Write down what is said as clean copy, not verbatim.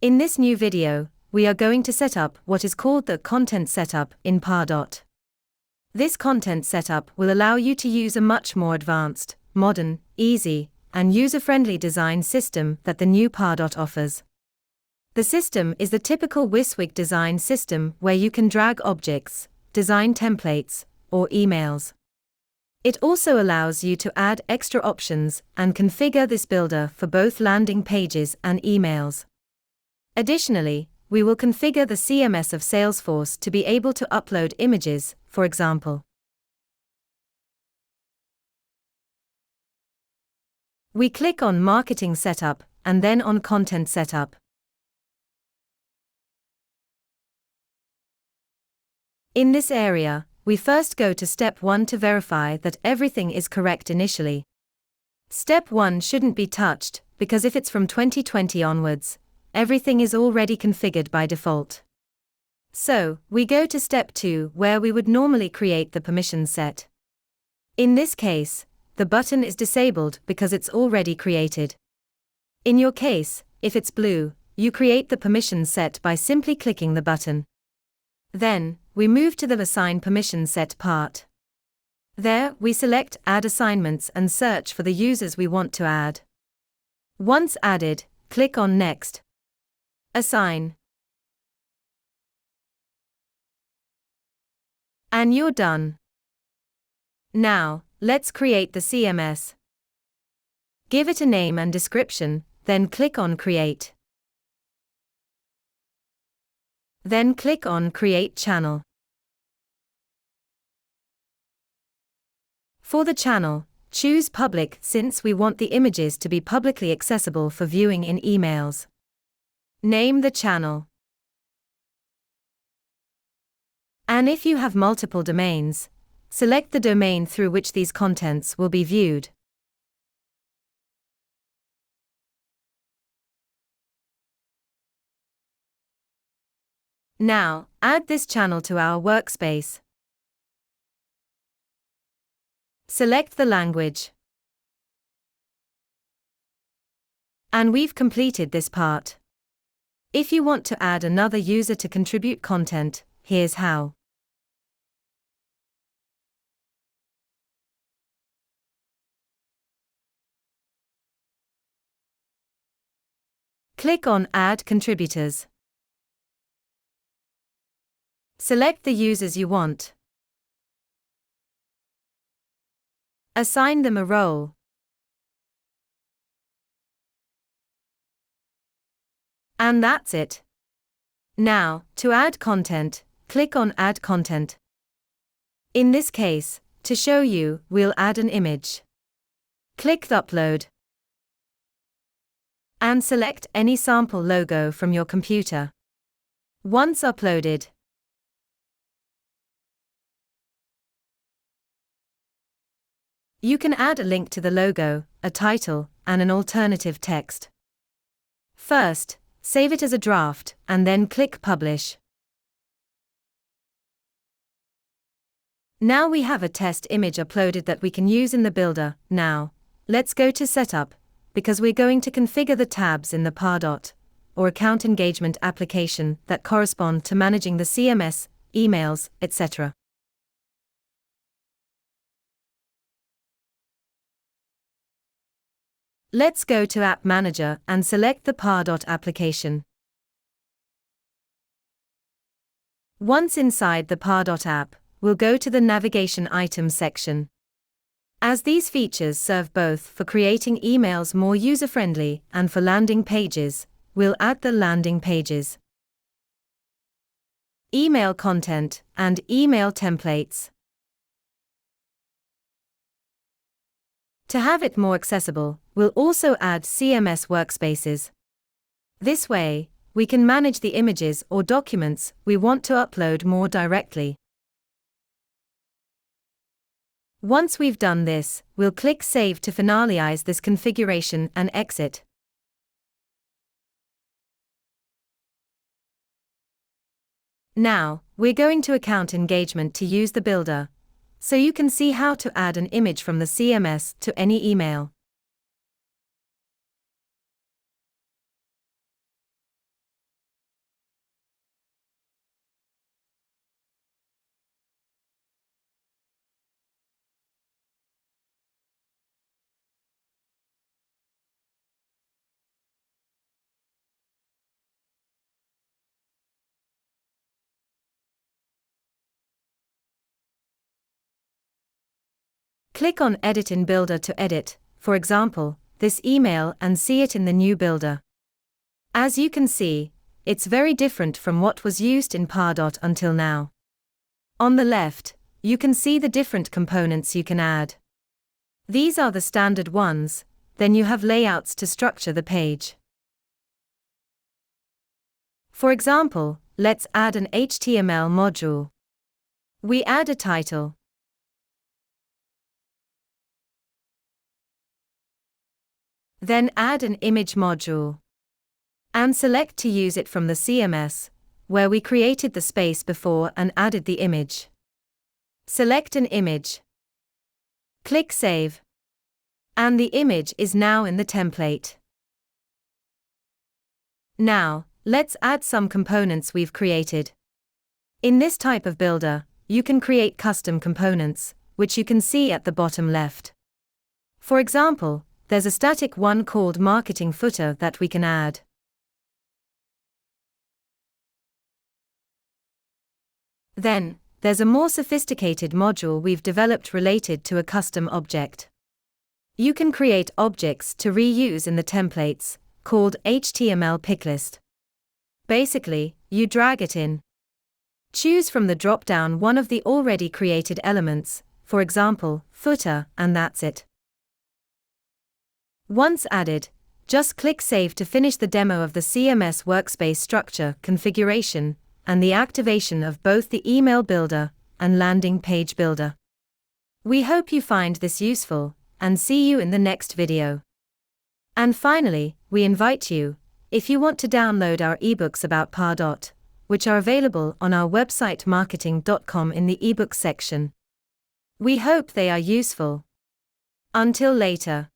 In this new video, we are going to set up what is called the content setup in Pardot. This content setup will allow you to use a much more advanced, modern, easy, and user-friendly design system that the new Pardot offers. The system is the typical WYSIWYG design system where you can drag objects, design templates, or emails. It also allows you to add extra options and configure this builder for both landing pages and emails. Additionally, we will configure the CMS of Salesforce to be able to upload images, for example. We click on Marketing Setup and then on Content Setup. In this area, we first go to Step 1 to verify that everything is correct initially. Step 1 shouldn't be touched, because if it's from 2020 onwards, everything is already configured by default. So, we go to Step 2 where we would normally create the permissions set. In this case, the button is disabled because it's already created. In your case, if it's blue, you create the permissions set by simply clicking the button. Then, we move to the Assign Permissions Set part. There, we select Add Assignments and search for the users we want to add. Once added, click on Next. Assign. And you're done. Now, let's create the CMS. Give it a name and description, then click on Create. Then click on Create Channel. For the channel, choose Public since we want the images to be publicly accessible for viewing in emails. Name the channel. And if you have multiple domains, select the domain through which these contents will be viewed. Now, add this channel to our workspace. Select the language. And we've completed this part. If you want to add another user to contribute content, here's how. Click on Add Contributors. Select the users you want. Assign them a role. And that's it. Now, to add content, click on Add Content. In this case, to show you, we'll add an image. Click the Upload. And select any sample logo from your computer. Once uploaded, you can add a link to the logo, a title, and an alternative text. First, save it as a draft, and then click Publish. Now we have a test image uploaded that we can use in the builder. Now, let's go to Setup, because we're going to configure the tabs in the Pardot, or account engagement application that correspond to managing the CMS, emails, etc. Let's go to App Manager and select the Pardot application. Once inside the Pardot app, we'll go to the Navigation Items section. As these features serve both for creating emails more user-friendly and for landing pages, we'll add the landing pages, email content, and email templates. To have it more accessible, we'll also add CMS Workspaces. This way, we can manage the images or documents we want to upload more directly. Once we've done this, we'll click Save to finalize this configuration and exit. Now, we're going to Account Engagement to use the builder, so you can see how to add an image from the CMS to any email. Click on Edit in Builder to edit, for example, this email and see it in the new builder. As you can see, it's very different from what was used in Pardot until now. On the left, you can see the different components you can add. These are the standard ones, then you have layouts to structure the page. For example, let's add an HTML module. We add a title. Then add an image module. And select to use it from the CMS, where we created the space before and added the image. Select an image. Click Save. And the image is now in the template. Now, let's add some components we've created. In this type of builder, you can create custom components, which you can see at the bottom left. For example, there's a static one called Marketing Footer that we can add. Then, there's a more sophisticated module we've developed related to a custom object. You can create objects to reuse in the templates, called HTML picklist. Basically, you drag it in. Choose from the drop-down one of the already created elements, for example, footer, and that's it. Once added, just click Save to finish the demo of the CMS Workspace structure, configuration, and the activation of both the email builder and landing page builder. We hope you find this useful, and see you in the next video. And finally, we invite you, if you want to download our ebooks about Pardot, which are available on our website marketing.com in the ebook section. We hope they are useful. Until later.